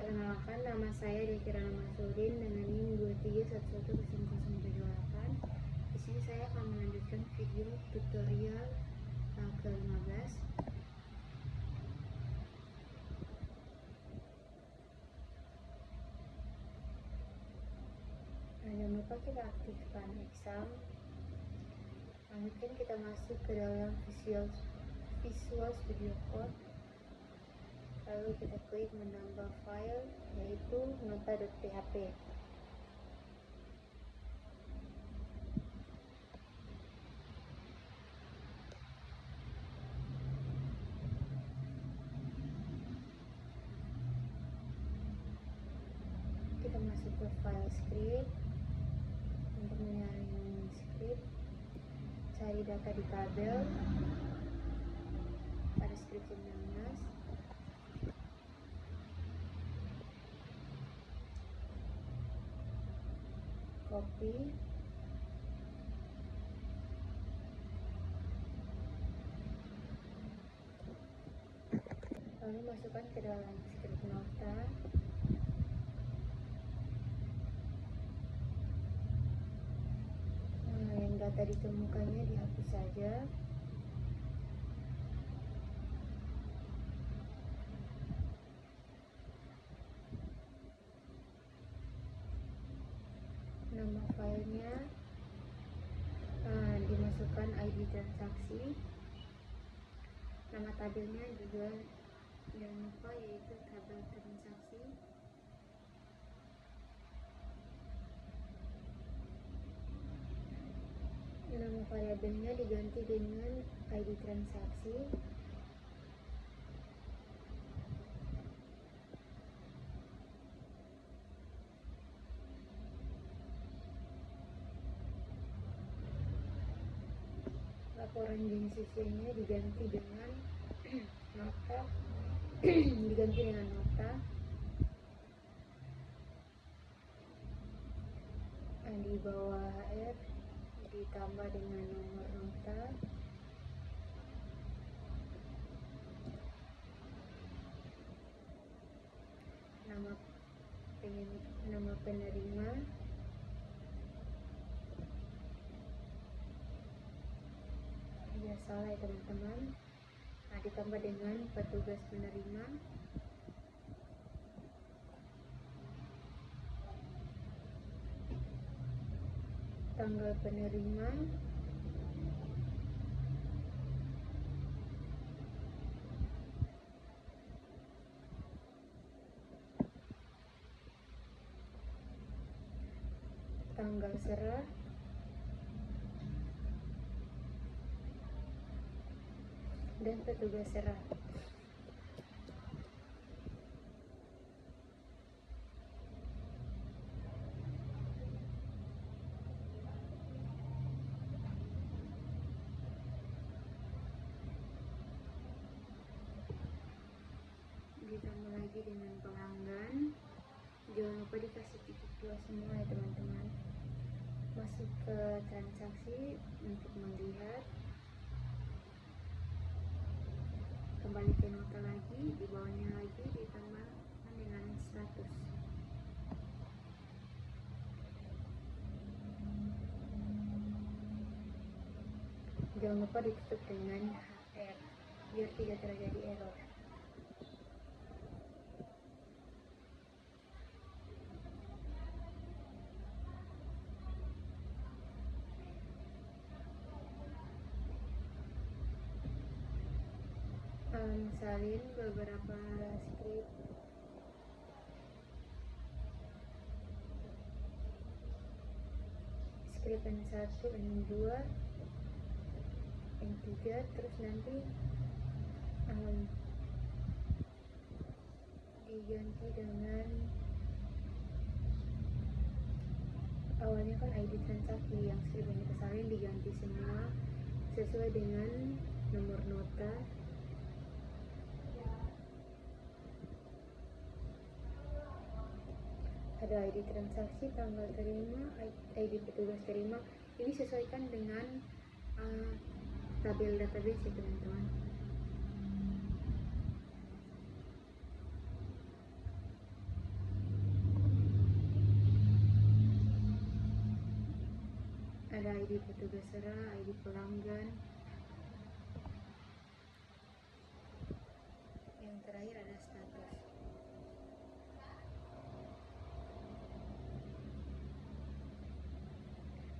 Perkenalkan, nama saya Dekira Masudin dengan NIM 23111008. Di sini saya akan melanjutkan video tutorial ke-15. Jangan lupa kita aktifkan exam. Lanjutkan kita masuk ke dalam Visual Studio Code. Lalu kita klik menambah file, yaitu nota.php. Kita masuk ke file script. Untuk menyaring script, cari data di tabel pada script 19. Copy, lalu masukkan ke dalam script nota. Yang data ditemukannya dihapus saja. Nama filenya dimasukkan ID transaksi. Nama tabelnya juga jangan lupa, yaitu tabel transaksi. Nama variabelnya diganti dengan ID transaksi. Laporan jenisnya diganti dengan nota. Diganti dengan nota. Di bawah HR ditambah dengan nomor nota. Nama penerima. Ya, salah ya teman-teman. Ditambah dengan petugas penerima. Tanggal penerima. Tanggal serah. Dan petugas serah. Ditambah lagi dengan pelanggan. Jangan lupa dikasih titik 2 semua ya teman-teman. Masuk ke transaksi untuk melihat. Kembali ke nota lagi, di bawahnya lagi ditambahkan dengan status. Jangan lupa ditutup dengan HR biar tidak terjadi error. Salin beberapa script. Script N1, N2, N3, terus nanti diganti dengan awalnya kan ID transaksi, yang script yang kita salin diganti semua sesuai dengan nomor nota. Ada ID transaksi, tanggal terima, ID petugas terima. Ini sesuaikan dengan tabel database ya teman-teman. terserah, ID pelanggan. Yang terakhir ada status.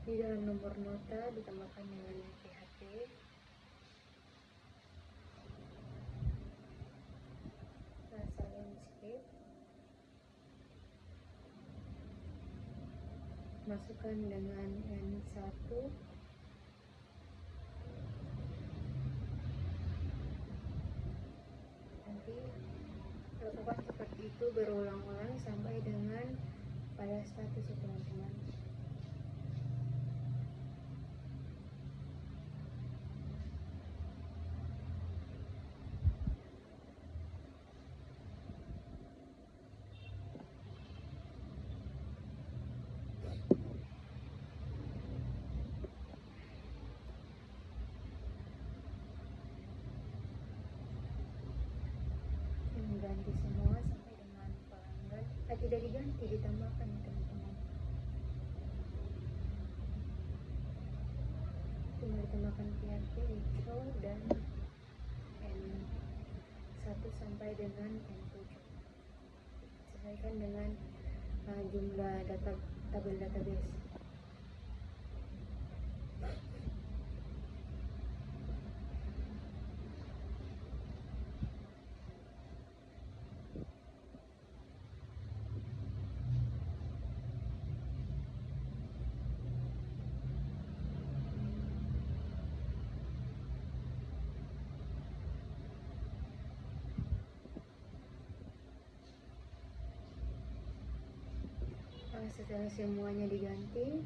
Di dalam nomor nota ditambahkan dengan PHP. Salin script. Masukkan dengan N1. Nanti lakukan seperti itu berulang-ulang sampai dengan pada status ya teman-teman. Ganti semua sampai dengan pelanggan. Tidak diganti, ditambahkan ya teman-teman. Cuma ditambahkan PHP, intro dan N1 sampai dengan N7. Sesuaikan dengan jumlah tabel database. Setelah semuanya diganti,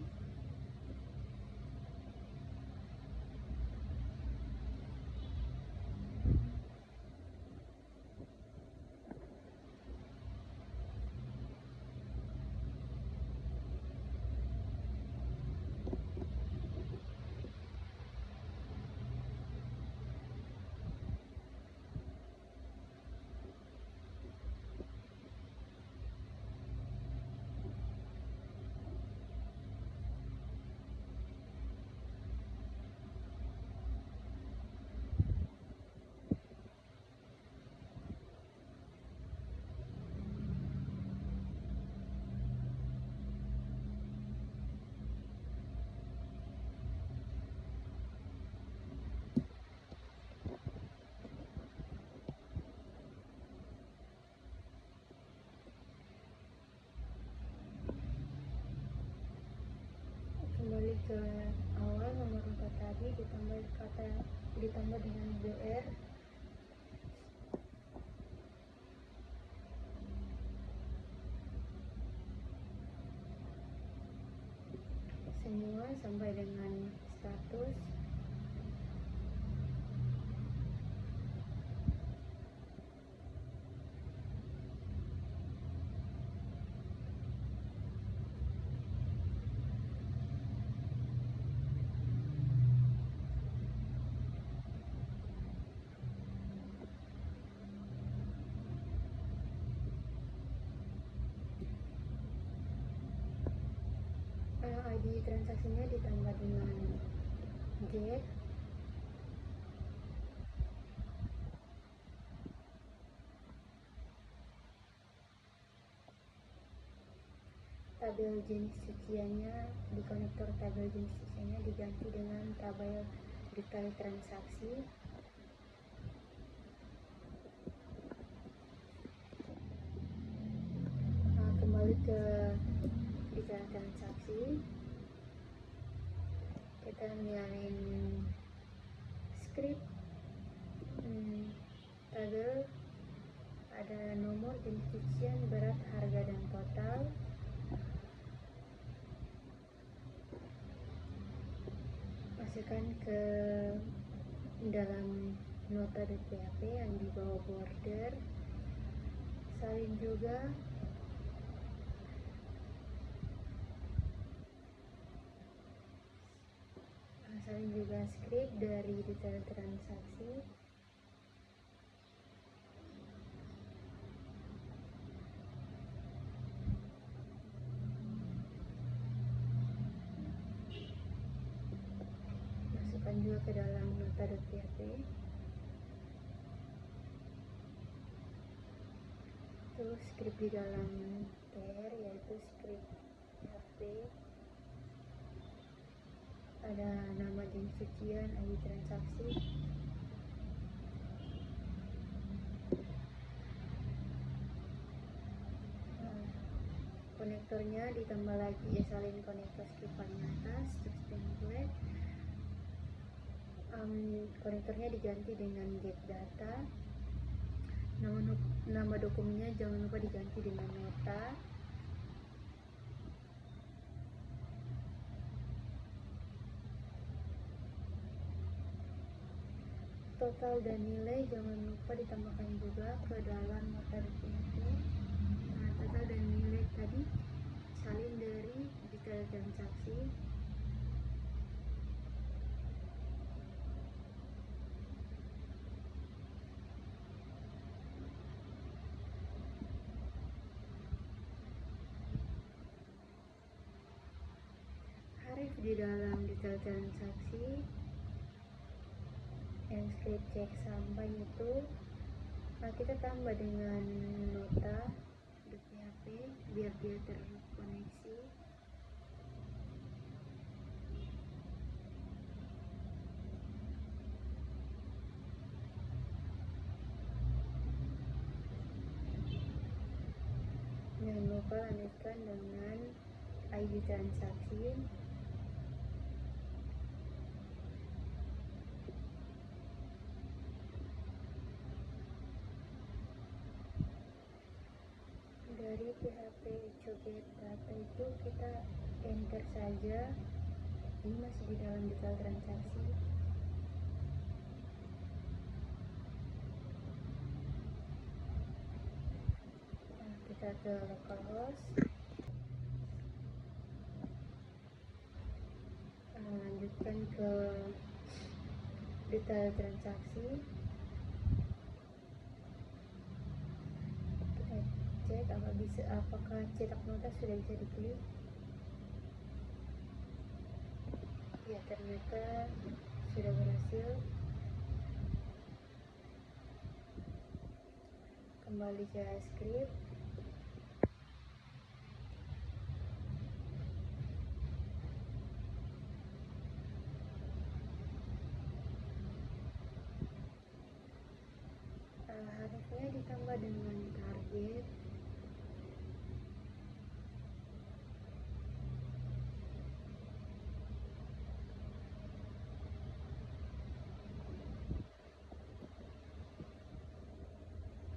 kembali ke awal nomor nota tadi, ditambah dengan BR. Semua sampai dengan status. ID transaksinya ditambah dengan get. Tabel jenis cuciannya di konektor tabel jenis cuciannya diganti dengan tabel detail transaksi. Kembali ke detail transaksi, kita nyalain script. Tabel ada nomor, jenis cucian, berat, harga, dan total. Masukkan ke dalam nota .php yang di bawah border. Salin juga. Salin juga script dari detail transaksi. ke dalam nota.php, terus script di dalam tr yaitu script php, ada nama jenis cucian, ID transaksi, konektornya ditambah lagi salin konektor script paling atas, terus template, konektornya diganti dengan get data, nama dokumennya jangan lupa diganti dengan nota, total dan nilai jangan lupa ditambahkan juga ke dalam nota.php. Nah, total dan nilai tadi salin dari detail transaksi, harif di dalam detail transaksi, yang script cek sampai itu kita tambah dengan nota.php biar dia terkoneksi. Jangan lupa lanjutkan dengan ID transaksi, dari PHP coget data itu kita enter saja, ini masih di dalam detail transaksi. Nah, kita ke localhost, lanjutkan ke detail transaksi, kita cek apakah cetak nota sudah bisa diklik. Ya, ternyata sudah berhasil. Kembali ke script, harusnya ditambah dengan target,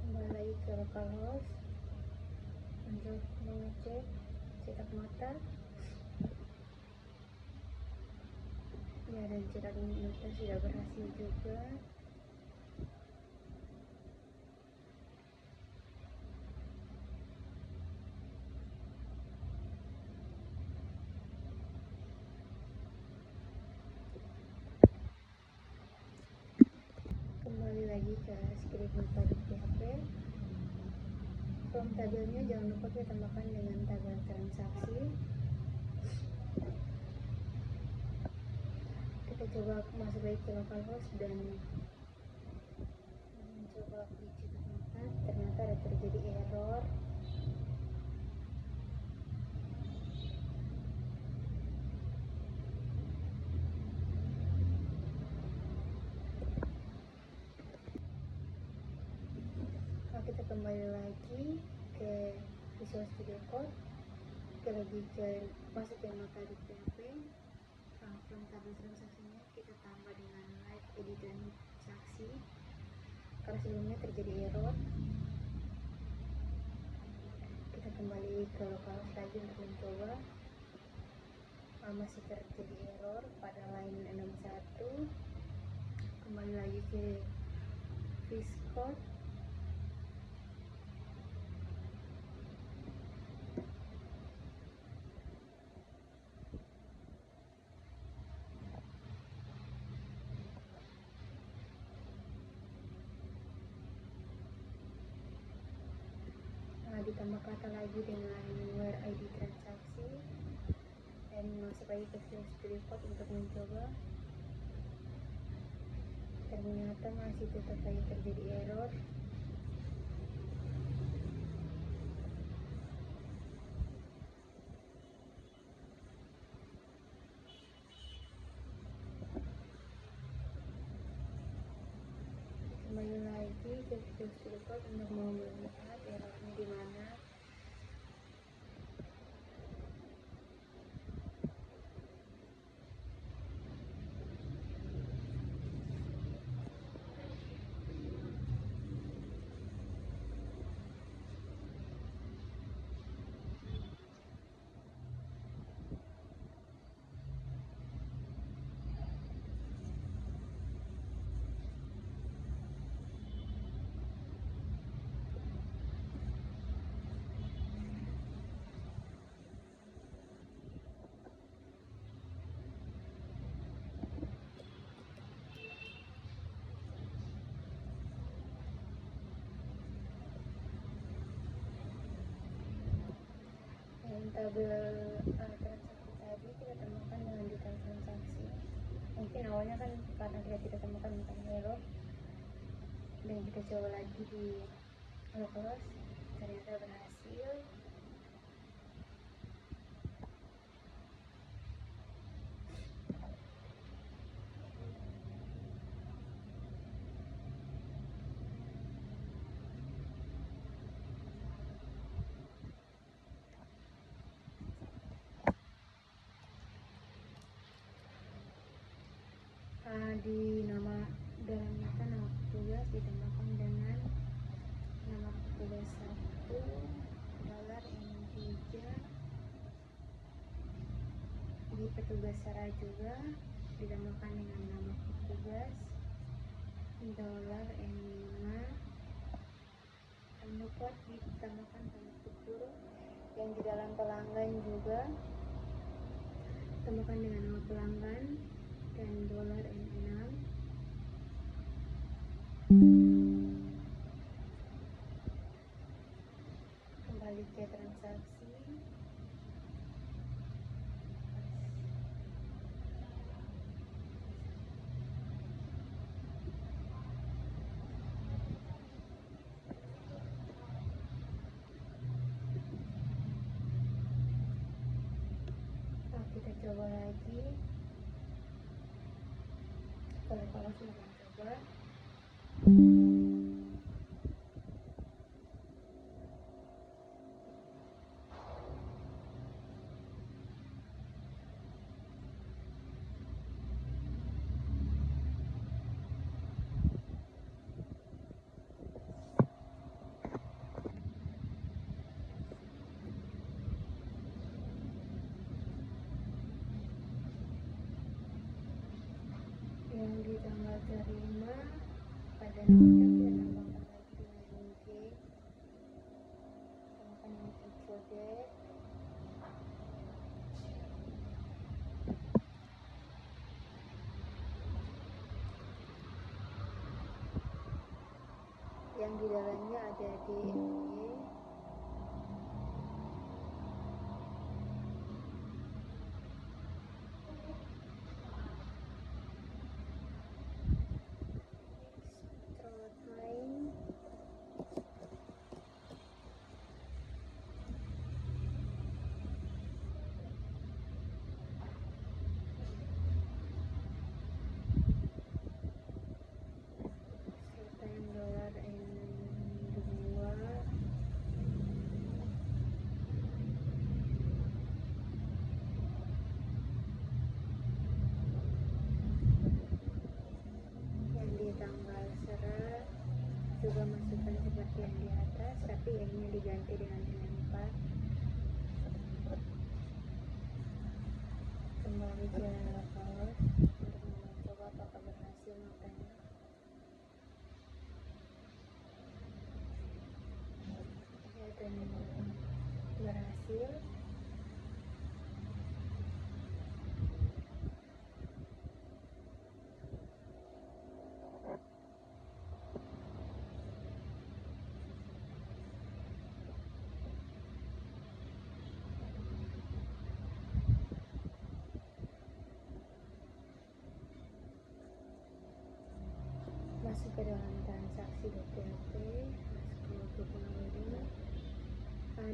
kembali lagi ke localhost untuk mengecek cetak nota. Ya, dan cetak nota sudah berhasil juga. Kembali lagi ke script nota.php, from tabelnya jangan lupa kita tambahkan dengan tabel transaksi. Kita coba masuk lagi ke localhost dan mencoba klik cetak nota, ternyata ada terjadi error. Kita kembali lagi ke Visual Studio Code, kita lagi masuk ke nota.php, from tabel transaksinya kita tambah dengan live edit transaksi karena sebelumnya terjadi error. Kita kembali ke localhost lagi untuk mencoba, masih terjadi error pada line 61. Kembali lagi ke Viscode, ditambah kata lagi dengan where ID transaksi, dan masuk lagi ke Visual Studio Code untuk mencoba. ternyata masih tetap saja terjadi error. Kembali lagi ke Visual Studio Code untuk mau melihat errornya di mana. Tabel transaksi tadi kita temukan dengan detail transaksi. Mungkin awalnya kan karena kita tidak temukan tentang error, dan kita coba lagi di localhost, ternyata berhasil. Di nama dalamnya nama petugas ditambahkan dengan nama petugas 1 dolar N3. Di petugas Sarah juga ditambahkan dengan nama petugas dolar N5. Jangan lupa ditambahkan tanda kutip. Yang di dalam pelanggan juga tambahkan dengan nama pelanggan dan dolar N6. Kembali ke transaksi. Kita coba lagi. Kalau sudah coba, yang di tanggal terima pada nomor kita tambahkan lagi dengan G, tambahkan dengan encode. Yang di dalamnya ada DMY. Dolar N2. Yang di tanggal serat juga masukkan seperti yang di atas, tapi N-nya diganti dengan N4. Kembali ke localhost untuk mencoba apakah berhasil makanya. Ya, dan berhasil. masuk ke dalam transaksi DPAP, scroll ke bawah.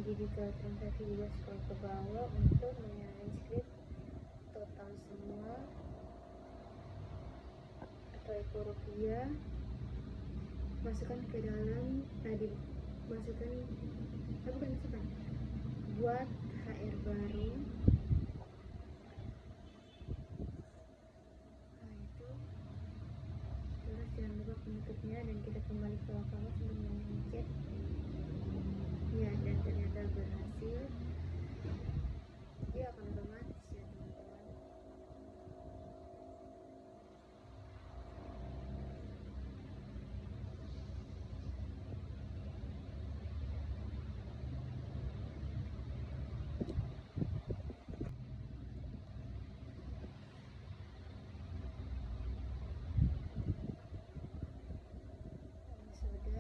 Di detail transaksi juga scroll ke bawah untuk men-script total semua atau Eko rupiah. Masukkan ke dalam buat HR baru. Itu terus jangan lupa penutupnya, dan kita kembali ke kamus untuk mengecek ya, dan ternyata berhasil. Dia akan otomatis ya teman-teman.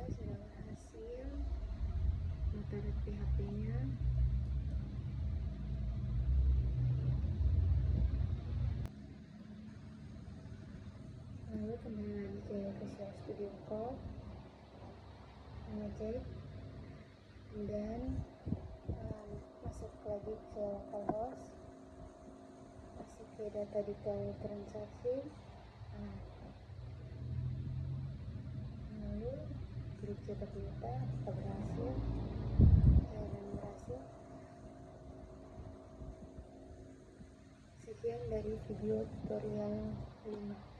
Sudah berhasil. Taruh PHP-nya. Lalu kembali lagi ke Visual Studio Code, mengecek, dan masuk lagi ke localhost, masuk ke data detail transaksi, lalu klik cetak data. Apakah berhasil? Dan berhasil. Sekian dari video tutorial 5.